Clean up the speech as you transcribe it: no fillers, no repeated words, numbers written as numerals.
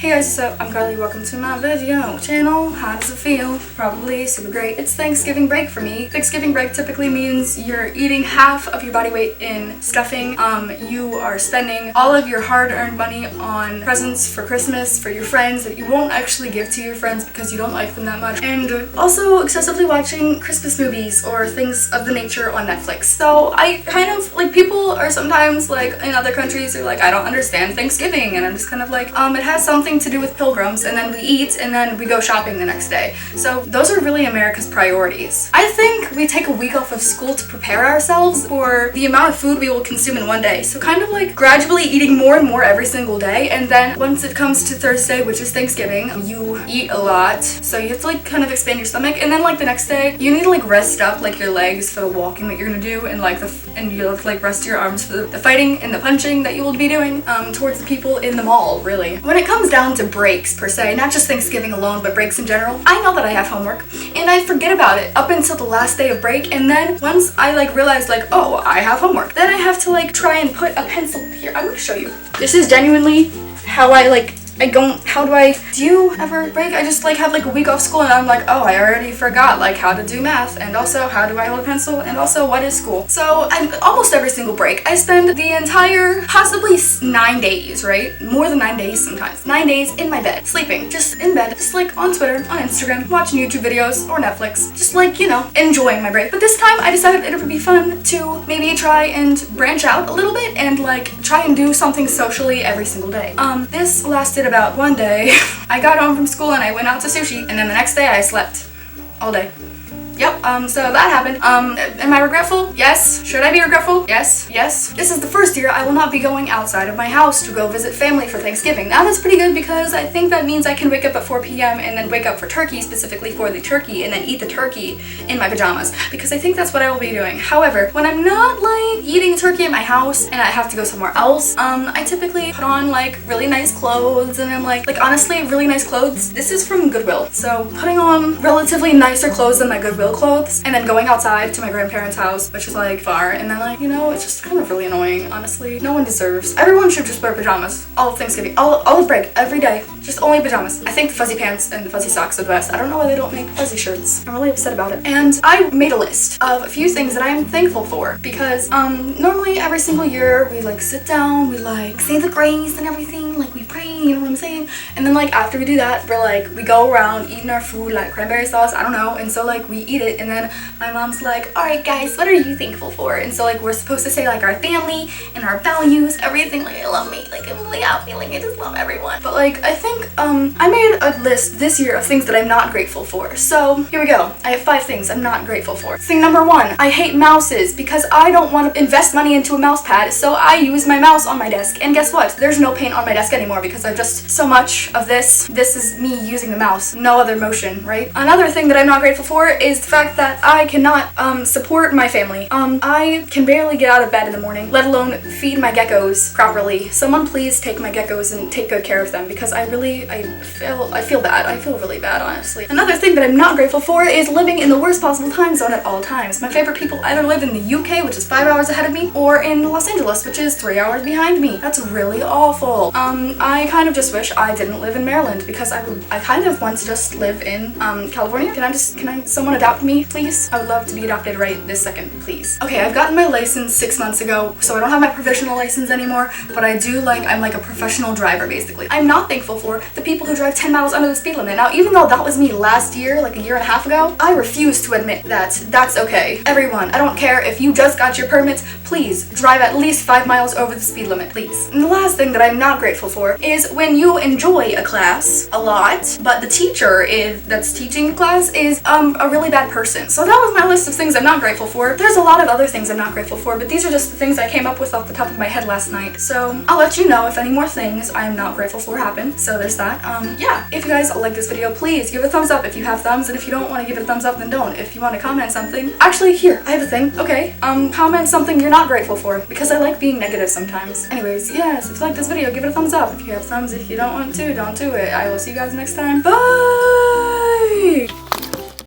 Hey guys, what's up? I'm Carly. Welcome to my video channel. How does it feel? Probably super great. It's Thanksgiving break for me. Thanksgiving break typically means you're eating half of your body weight in stuffing. You are spending all of your hard-earned money on presents for Christmas for your friends that you won't actually give to your friends because you don't like them that much, and also excessively watching Christmas movies or things of the nature on Netflix. So I kind of like, people are sometimes like in other countries are like, I don't understand Thanksgiving, and I'm just kind of like, it has something to do with pilgrims, and then we eat, and then we go shopping the next day. So those are really America's priorities. I think we take a week off of school to prepare ourselves for the amount of food we will consume in one day. So kind of like gradually eating more and more every single day, and then once it comes to Thursday, which is Thanksgiving, you eat a lot. So you have to like kind of expand your stomach, and then like the next day, you need to like rest up like your legs for the walking that you're gonna do, and like you have to like rest your arms for the fighting and the punching that you will be doing towards the people in the mall, really. When it comes down to breaks per se, not just Thanksgiving alone, but breaks in general, I know that I have homework and I forget about it up until the last day of break, and then once I like realize like, oh, I have homework, then I have to like try and put a pencil here. I'm gonna show you. This is genuinely how I like, do you ever break? I just like have like a week off school and I'm like, oh, I already forgot like how to do math, and also how do I hold a pencil, and also what is school. So I'm almost every single break, I spend the entire possibly 9 days, right? More than 9 days sometimes. 9 days in my bed, sleeping, just in bed, just like on Twitter, on Instagram, watching YouTube videos or Netflix, just like, you know, enjoying my break. But this time I decided it would be fun to maybe try and branch out a little bit and like try and do something socially every single day. This lasted about one day. I got home from school and I went out to sushi, and then the next day I slept all day. Yep, so that happened. Am I regretful? Yes. Should I be regretful? Yes. Yes. This is the first year I will not be going outside of my house to go visit family for Thanksgiving. Now that's pretty good because I think that means I can wake up at 4 p.m. and then wake up for turkey, specifically for the turkey, and then eat the turkey in my pajamas, because I think that's what I will be doing. However, when I'm not like eating turkey at my house and I have to go somewhere else, I typically put on like really nice clothes, and I'm like honestly really nice clothes. This is from Goodwill. So putting on relatively nicer clothes than my Goodwill clothes, and then going outside to my grandparents' house, which is like far, and then like, you know, it's just kind of really annoying, honestly. No one deserves. Everyone should just wear pajamas all of Thanksgiving, all of break, every day. Just only pajamas. I think the fuzzy pants and the fuzzy socks are the best. I don't know why they don't make fuzzy shirts. I'm really upset about it. And I made a list of a few things that I am thankful for, because normally every single year we like sit down, we like say the grace and everything, like we pray, you know what I'm saying? And then like after we do that, we're like, we go around eating our food, like cranberry sauce, I don't know, and so like we eat it, and then my mom's like, all right guys, what are you thankful for? And so like we're supposed to say like our family and our values, everything, like I love me, like I'm really out feeling I just love everyone. But like I think I made a list this year of things that I'm not grateful for. So here we go. I have 5 things I'm not grateful for. Thing number 1, I hate mouses because I don't want to invest money into a mouse pad, so I use my mouse on my desk, and guess what? There's no paint on my desk anymore because I've just so much of this. This is me using the mouse, no other motion, right? Another thing that I'm not grateful for is the fact that I cannot support my family. I can barely get out of bed in the morning, let alone feed my geckos properly. Someone please take my geckos and take good care of them, because I feel bad. I feel really bad, honestly. Another thing that I'm not grateful for is living in the worst possible time zone at all times. My favorite people either live in the UK, which is 5 hours ahead of me, or in Los Angeles, which is 3 hours behind me. That's really awful. I kind of just wish I didn't live in Maryland, because I kind of want to just live in California. Can someone adopt me, please? I would love to be adopted right this second, please. Okay, I've gotten my license 6 months ago, so I don't have my provisional license anymore, but I'm like a professional driver, basically. I'm not thankful for the people who drive 10 miles under the speed limit. Now, even though that was me last year, like a year and a half ago, I refuse to admit that that's okay. Everyone, I don't care if you just got your permit, please drive at least 5 miles over the speed limit, please. And the last thing that I'm not grateful for is when you enjoy a class a lot, but the teacher that's teaching the class is a really bad person. So that was my list of things I'm not grateful for. There's a lot of other things I'm not grateful for, but these are just the things I came up with off the top of my head last night. So I'll let you know if any more things I am not grateful for happen. So there's that. Yeah, if you guys like this video, please give it a thumbs up if you have thumbs, and if you don't want to give it a thumbs up, then don't. If you want to comment something, actually here, I have a thing. Okay, comment something you're not grateful for, because I like being negative sometimes. Anyways, yes, if you like this video, give it a thumbs up. If you have thumbs, if you don't want to, don't do it. I will see you guys next time. Bye!